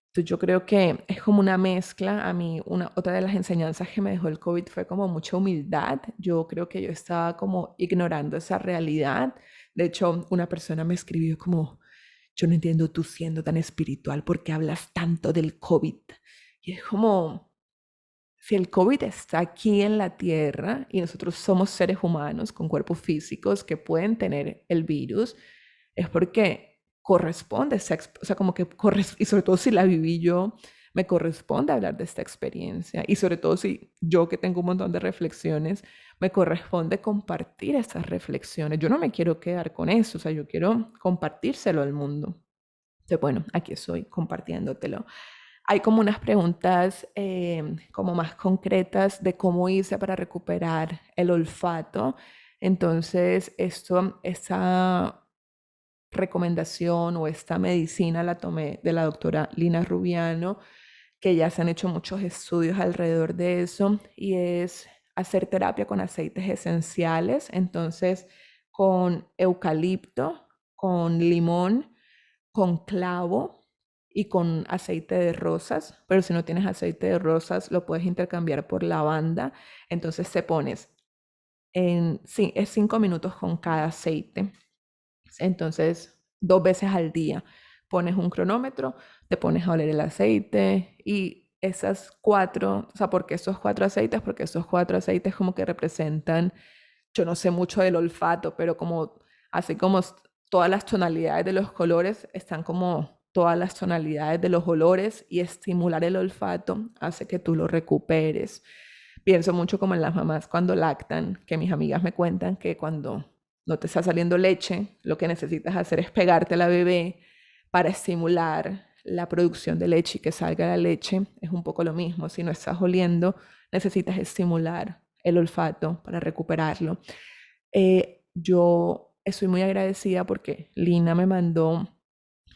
Entonces yo creo que es como una mezcla. A mí, otra de las enseñanzas que me dejó el COVID fue como mucha humildad. Yo creo que yo estaba como ignorando esa realidad. De hecho, una persona me escribió como, yo no entiendo tú siendo tan espiritual, ¿por qué hablas tanto del COVID? Y es como, si el COVID está aquí en la Tierra y nosotros somos seres humanos con cuerpos físicos que pueden tener el virus, es porque corresponde, o sea, como que y sobre todo si la viví yo, me corresponde hablar de esta experiencia. Y sobre todo si yo que tengo un montón de reflexiones, me corresponde compartir estas reflexiones. Yo no me quiero quedar con eso, o sea, yo quiero compartírselo al mundo. Entonces, bueno, aquí estoy compartiéndotelo. Hay como unas preguntas como más concretas de cómo hice para recuperar el olfato. Entonces, esta recomendación o esta medicina la tomé de la doctora Lina Rubiano, que ya se han hecho muchos estudios alrededor de eso, y es hacer terapia con aceites esenciales. Entonces, con eucalipto, con limón, con clavo y con aceite de rosas, pero si no tienes aceite de rosas, lo puedes intercambiar por lavanda. Entonces te pones sí, es 5 minutos con cada aceite. Entonces, 2 veces al día pones un cronómetro, te pones a oler el aceite y esas cuatro, o sea, ¿por qué esos 4 aceites? Porque esos 4 aceites como que representan, yo no sé mucho del olfato, pero como así como todas las tonalidades de los colores, están como todas las tonalidades de los olores, y estimular el olfato hace que tú lo recuperes. Pienso mucho como en las mamás cuando lactan, que mis amigas me cuentan que cuando no te está saliendo leche, lo que necesitas hacer es pegarte a la bebé para estimular la producción de leche y que salga la leche. Es un poco lo mismo. Si no estás oliendo, necesitas estimular el olfato para recuperarlo. Yo estoy muy agradecida porque Lina me mandó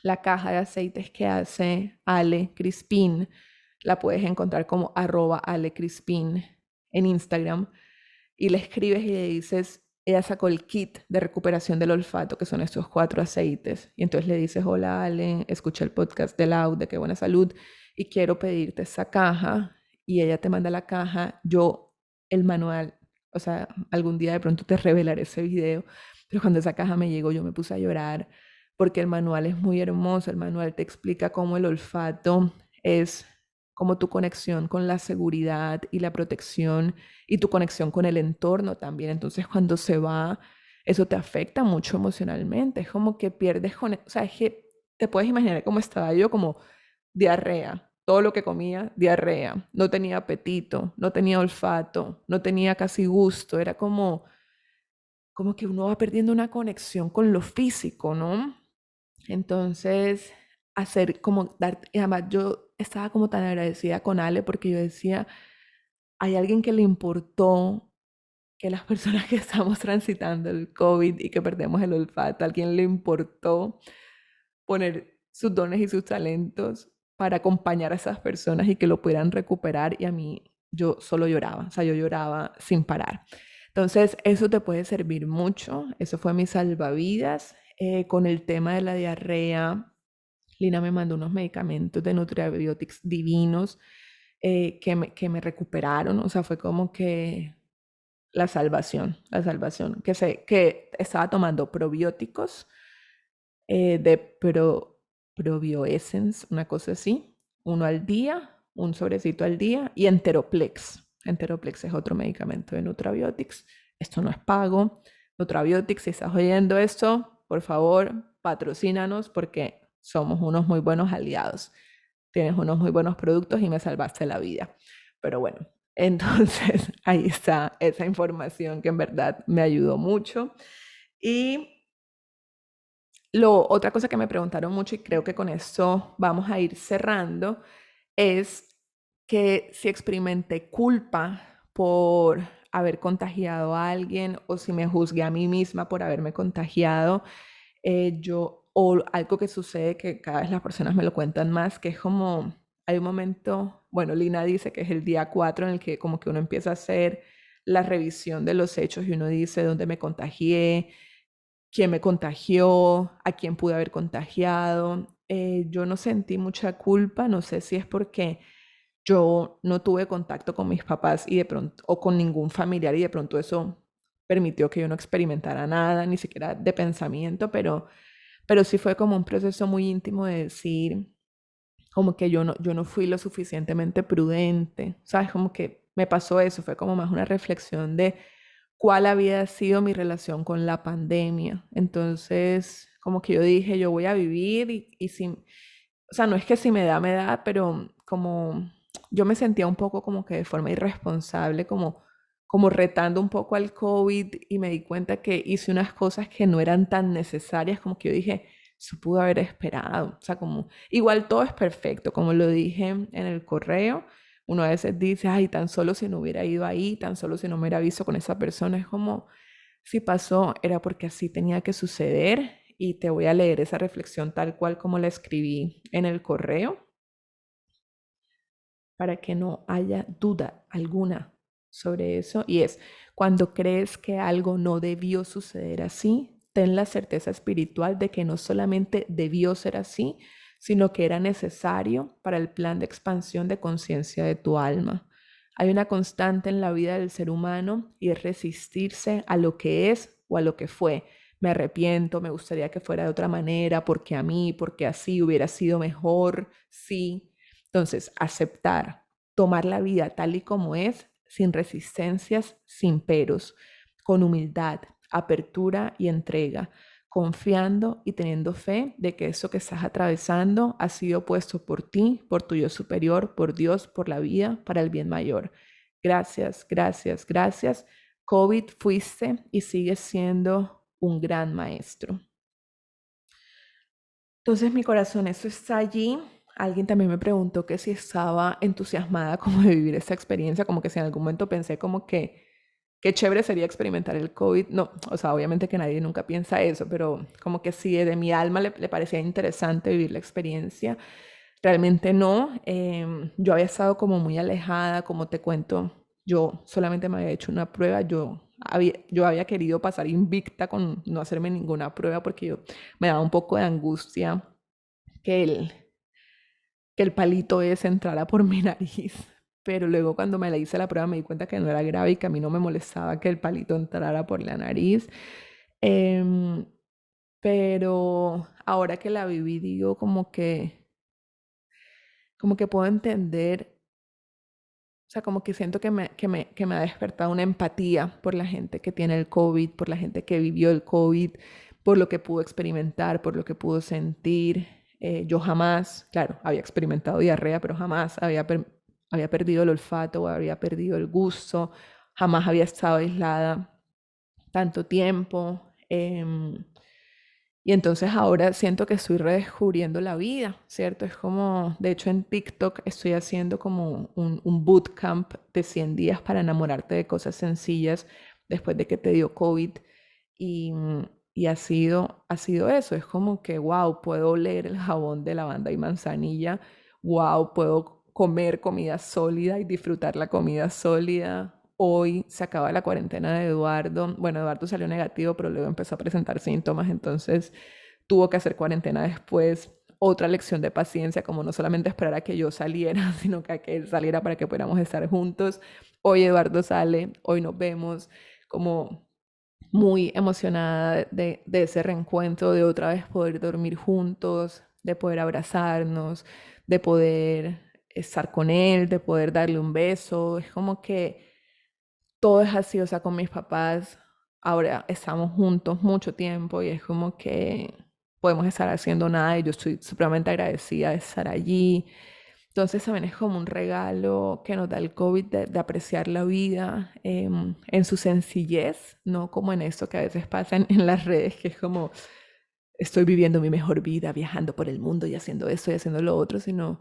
la caja de aceites que hace Ale Crispin. La puedes encontrar como @AleCrispin en Instagram, y le escribes y le dices, ella sacó el kit de recuperación del olfato, que son estos 4 aceites, y entonces le dices, hola Ale, escuché el podcast de Lau de Qué Buena Salud y quiero pedirte esa caja, y ella te manda la caja, yo el manual, o sea, algún día de pronto te revelaré ese video, pero cuando esa caja me llegó yo me puse a llorar porque el manual es muy hermoso. El manual te explica cómo el olfato es como tu conexión con la seguridad y la protección y tu conexión con el entorno también. Entonces, cuando se va, eso te afecta mucho emocionalmente. Es como que pierdes o sea, es que te puedes imaginar cómo estaba yo, como diarrea. Todo lo que comía, diarrea. No tenía apetito, no tenía olfato, no tenía casi gusto. Era como como que uno va perdiendo una conexión con lo físico, ¿no? Entonces, hacer como dar, y además yo estaba como tan agradecida con Ale porque yo decía, hay alguien que le importó que las personas que estamos transitando el COVID y que perdemos el olfato, a alguien le importó poner sus dones y sus talentos para acompañar a esas personas y que lo pudieran recuperar. Y a mí, yo solo lloraba, o sea, yo lloraba sin parar. Entonces, eso te puede servir mucho. Eso fue mi salvavidas. Con el tema de la diarrea, Lina me mandó unos medicamentos de Nutriabiotics divinos que me recuperaron. O sea, fue como que la salvación, que estaba tomando probióticos de ProbioEssence, una cosa así, uno al día, un sobrecito al día, y Enteroplex. Enteroplex es otro medicamento de Nutrabiotics. Esto no es pago. Nutrabiotics, si estás oyendo esto, por favor, patrocínanos porque somos unos muy buenos aliados. Tienes unos muy buenos productos y me salvaste la vida. Pero bueno, entonces ahí está esa información que en verdad me ayudó mucho. Y otra cosa que me preguntaron mucho, y creo que con esto vamos a ir cerrando, es que si experimenté culpa por haber contagiado a alguien o si me juzgué a mí misma por haberme contagiado, o algo que sucede que cada vez las personas me lo cuentan más, que es como, hay un momento, bueno, Lina dice que es el día 4 en el que como que uno empieza a hacer la revisión de los hechos y uno dice dónde me contagié, quién me contagió, a quién pude haber contagiado. Yo no sentí mucha culpa, no sé si es porque yo no tuve contacto con mis papás y de pronto, o con ningún familiar y de pronto eso permitió que yo no experimentara nada, ni siquiera de pensamiento, pero sí fue como un proceso muy íntimo de decir, como que yo no fui lo suficientemente prudente, ¿sabes? Como que me pasó eso, fue como más una reflexión de cuál había sido mi relación con la pandemia. Entonces, como que yo dije, yo voy a vivir y si, o sea, no es que si me da, pero como yo me sentía un poco como que de forma irresponsable, como retando un poco al COVID y me di cuenta que hice unas cosas que no eran tan necesarias, como que yo dije, eso pudo haber esperado. O sea, como, igual todo es perfecto, como lo dije en el correo. Uno a veces dice, ay, tan solo si no hubiera ido ahí, tan solo si no me hubiera visto con esa persona. Es como, si pasó, era porque así tenía que suceder. Y te voy a leer esa reflexión tal cual como la escribí en el correo, para que no haya duda alguna sobre eso. Y es, cuando crees que algo no debió suceder así, ten la certeza espiritual de que no solamente debió ser así, sino que era necesario para el plan de expansión de conciencia de tu alma. Hay una constante en la vida del ser humano y es resistirse a lo que es o a lo que fue. Me arrepiento, me gustaría que fuera de otra manera, porque a mí, porque así hubiera sido mejor, sí. Entonces, aceptar, tomar la vida tal y como es, sin resistencias, sin peros, con humildad, apertura y entrega, confiando y teniendo fe de que eso que estás atravesando ha sido puesto por ti, por tu yo superior, por Dios, por la vida, para el bien mayor. Gracias, gracias, gracias. COVID fuiste y sigues siendo un gran maestro. Entonces, mi corazón, eso está allí. Alguien también me preguntó que si estaba entusiasmada como de vivir esta experiencia, como que si en algún momento pensé como que qué chévere sería experimentar el COVID. No, o sea, obviamente que nadie nunca piensa eso, pero como que si de mi alma le parecía interesante vivir la experiencia. Realmente no. Yo había estado como muy alejada, como te cuento, yo solamente me había hecho una prueba, yo había querido pasar invicta con no hacerme ninguna prueba porque me daba un poco de angustia que el palito ese entrara por mi nariz. Pero luego cuando me la hice la prueba me di cuenta que no era grave y que a mí no me molestaba que el palito entrara por la nariz. Em, pero ahora que la viví, digo como que puedo entender, o sea, como que siento que me ha despertado una empatía por la gente que tiene el COVID, por la gente que vivió el COVID, por lo que pudo experimentar, por lo que pudo sentir. Yo jamás, claro, había experimentado diarrea, pero jamás había perdido el olfato o había perdido el gusto, jamás había estado aislada tanto tiempo. Y entonces ahora siento que estoy redescubriendo la vida, ¿cierto? Es como, de hecho en TikTok estoy haciendo como un bootcamp de 100 días para enamorarte de cosas sencillas después de que te dio COVID. Y, y ha sido eso, es como que, wow, puedo oler el jabón de lavanda y manzanilla, wow, puedo comer comida sólida y disfrutar la comida sólida. Hoy se acaba la cuarentena de Eduardo. Bueno, Eduardo salió negativo, pero luego empezó a presentar síntomas, entonces tuvo que hacer cuarentena después. Otra lección de paciencia, como no solamente esperar a que yo saliera, sino que a que él saliera para que pudiéramos estar juntos. Hoy Eduardo sale, hoy nos vemos, como muy emocionada de ese reencuentro, de otra vez poder dormir juntos, de poder abrazarnos, de poder estar con él, de poder darle un beso. Es como que todo es así, o sea, con mis papás ahora estamos juntos mucho tiempo y es como que podemos estar haciendo nada y yo estoy supremamente agradecida de estar allí. Entonces también es como un regalo que nos da el COVID de apreciar la vida en su sencillez, no como en eso que a veces pasa en las redes, que es como estoy viviendo mi mejor vida, viajando por el mundo y haciendo esto y haciendo lo otro, sino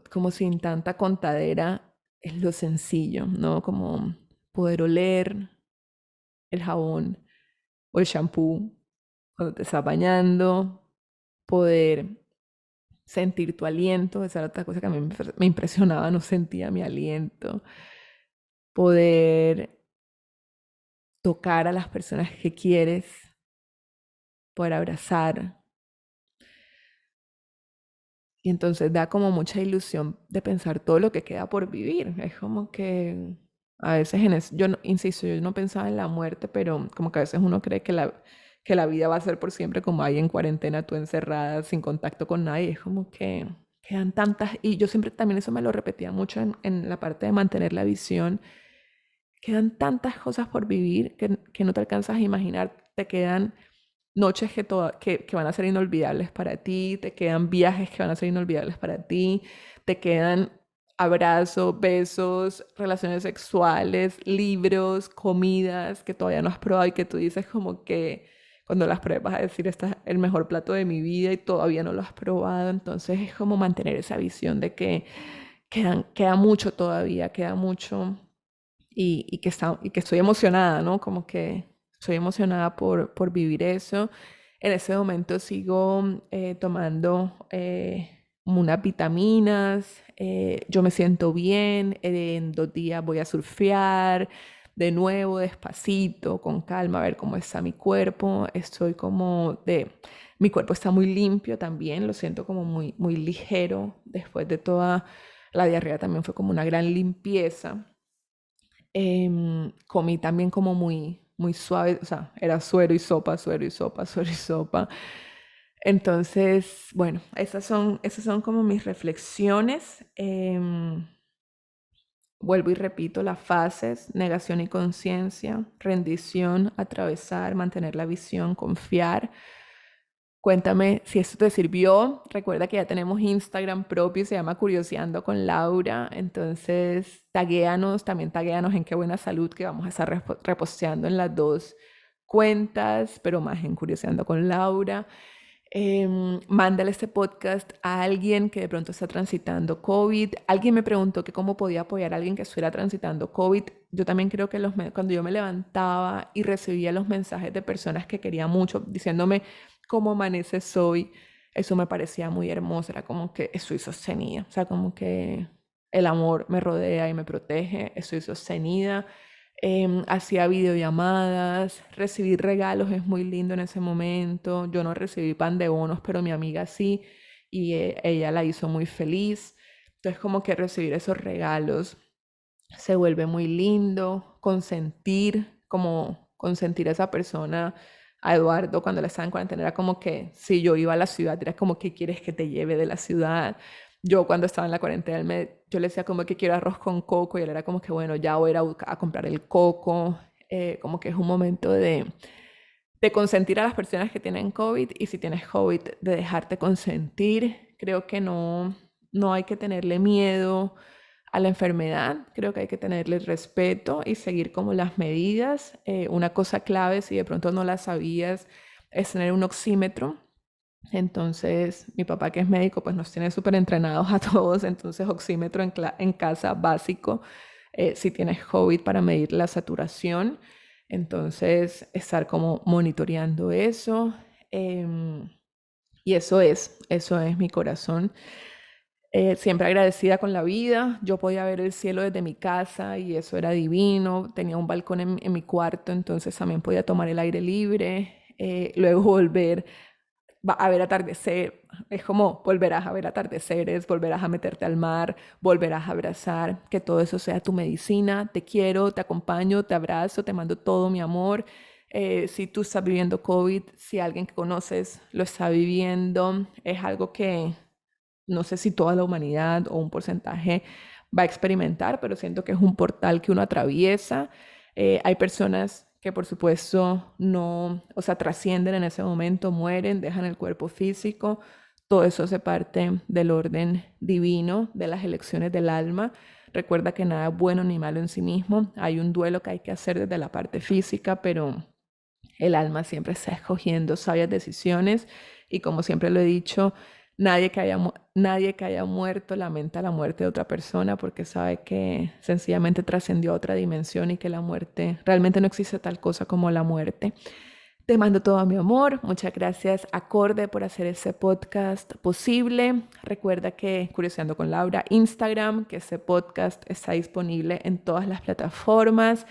como sin tanta contadera, es lo sencillo, ¿no? Como poder oler el jabón o el shampoo cuando te estás bañando, poder sentir tu aliento, esa era otra cosa que a mí me impresionaba, no sentía mi aliento, poder tocar a las personas que quieres, poder abrazar. Y entonces da como mucha ilusión de pensar todo lo que queda por vivir. Es como que a veces yo no, insisto, yo no pensaba en la muerte, pero como que a veces uno cree que la vida va a ser por siempre como ahí en cuarentena, tú encerrada, sin contacto con nadie. Es como que quedan tantas, y yo siempre también eso me lo repetía mucho en la parte de mantener la visión. Quedan tantas cosas por vivir que no te alcanzas a imaginar. Te quedan noches que van a ser inolvidables para ti, te quedan viajes que van a ser inolvidables para ti, te quedan abrazos, besos, relaciones sexuales, libros, comidas que todavía no has probado y que tú dices como que cuando las pruebas vas a decir, este es el mejor plato de mi vida y todavía no lo has probado. Entonces es como mantener esa visión de que queda mucho todavía, queda mucho y que estoy emocionada, ¿no? Como que estoy emocionada por vivir eso. En ese momento sigo tomando unas vitaminas, yo me siento bien, en 2 días voy a surfear, de nuevo, despacito, con calma, a ver cómo está mi cuerpo. Estoy como mi cuerpo está muy limpio también, lo siento como muy, muy ligero. Después de toda la diarrea también fue como una gran limpieza. Comí también como muy, muy suave, o sea, era suero y sopa, suero y sopa, suero y sopa. Entonces, bueno, esas son como mis reflexiones. Vuelvo y repito las fases: negación y conciencia, rendición, atravesar, mantener la visión, confiar. Cuéntame si esto te sirvió. Recuerda que ya tenemos Instagram propio, se llama Curioseando con Laura. Entonces, también taguéanos en Qué Buena Salud, que vamos a estar reposteando en las dos cuentas, pero más en Curioseando con Laura. Mándale este podcast a alguien que de pronto está transitando COVID. Alguien me preguntó que cómo podía apoyar a alguien que estuviera transitando COVID. Yo también creo que cuando yo me levantaba y recibía los mensajes de personas que quería mucho diciéndome cómo amaneces hoy, eso me parecía muy hermoso. Era como que estoy sostenida, o sea, como que el amor me rodea y me protege, estoy sostenida. Hacía videollamadas, recibir regalos es muy lindo en ese momento. Yo no recibí pan de bonos, pero mi amiga sí, y ella la hizo muy feliz. Entonces como que recibir esos regalos se vuelve muy lindo, como consentir a esa persona. A Eduardo cuando le estaba en cuarentena era como que si yo iba a la ciudad, era como que quieres que te lleve de la ciudad. Yo cuando estaba en la cuarentena, yo le decía como que quiero arroz con coco y él era como que bueno, ya voy a ir a comprar el coco. Como que es un momento de consentir a las personas que tienen COVID y si tienes COVID, de dejarte consentir. Creo que no hay que tenerle miedo a la enfermedad. Creo que hay que tenerle respeto y seguir como las medidas. Una cosa clave, si de pronto no la sabías, es tener un oxímetro. Entonces, mi papá que es médico, pues nos tiene súper entrenados a todos. Entonces, oxímetro en casa básico, si tienes COVID para medir la saturación. Entonces, estar como monitoreando eso. em, y eso es mi corazón. Siempre agradecida con la vida. Yo podía ver el cielo desde mi casa y eso era divino. Tenía un balcón en mi cuarto, entonces también podía tomar el aire libre. Luego volver a ver atardecer. Es como volverás a ver atardeceres, volverás a meterte al mar, volverás a abrazar. Que todo eso sea tu medicina. Te quiero, te acompaño, te abrazo, te mando todo mi amor. Si tú estás viviendo COVID, si alguien que conoces lo está viviendo, es algo que no sé si toda la humanidad o un porcentaje va a experimentar, pero siento que es un portal que uno atraviesa. Hay personas que por supuesto no, o sea, trascienden en ese momento, mueren, dejan el cuerpo físico. Todo eso hace parte del orden divino, de las elecciones del alma. Recuerda que nada es bueno ni malo en sí mismo. Hay un duelo que hay que hacer desde la parte física, pero el alma siempre está escogiendo sabias decisiones y como siempre lo he dicho, nadie que haya muerto lamenta la muerte de otra persona porque sabe que sencillamente trascendió a otra dimensión y que la muerte, realmente no existe tal cosa como la muerte. Te mando todo mi amor. Muchas gracias, Acorde, por hacer este podcast posible. Recuerda que Curioseando con Laura, Instagram, que este podcast está disponible en todas las plataformas,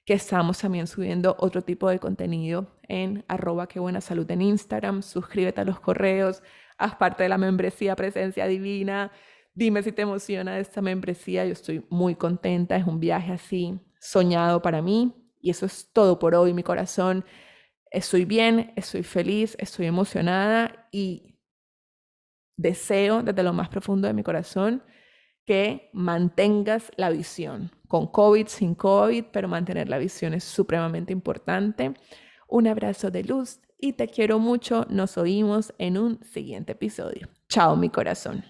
que estamos también subiendo otro tipo de contenido en @quebuenasalud en Instagram. Suscríbete a los correos, haz parte de la membresía Presencia Divina. Dime si te emociona esta membresía. Yo estoy muy contenta. Es un viaje así soñado para mí. Y eso es todo por hoy, mi corazón. Estoy bien, estoy feliz, estoy emocionada y deseo desde lo más profundo de mi corazón que mantengas la visión, con COVID, sin COVID, pero mantener la visión es supremamente importante. Un abrazo de luz y te quiero mucho. Nos oímos en un siguiente episodio. Chao, mi corazón.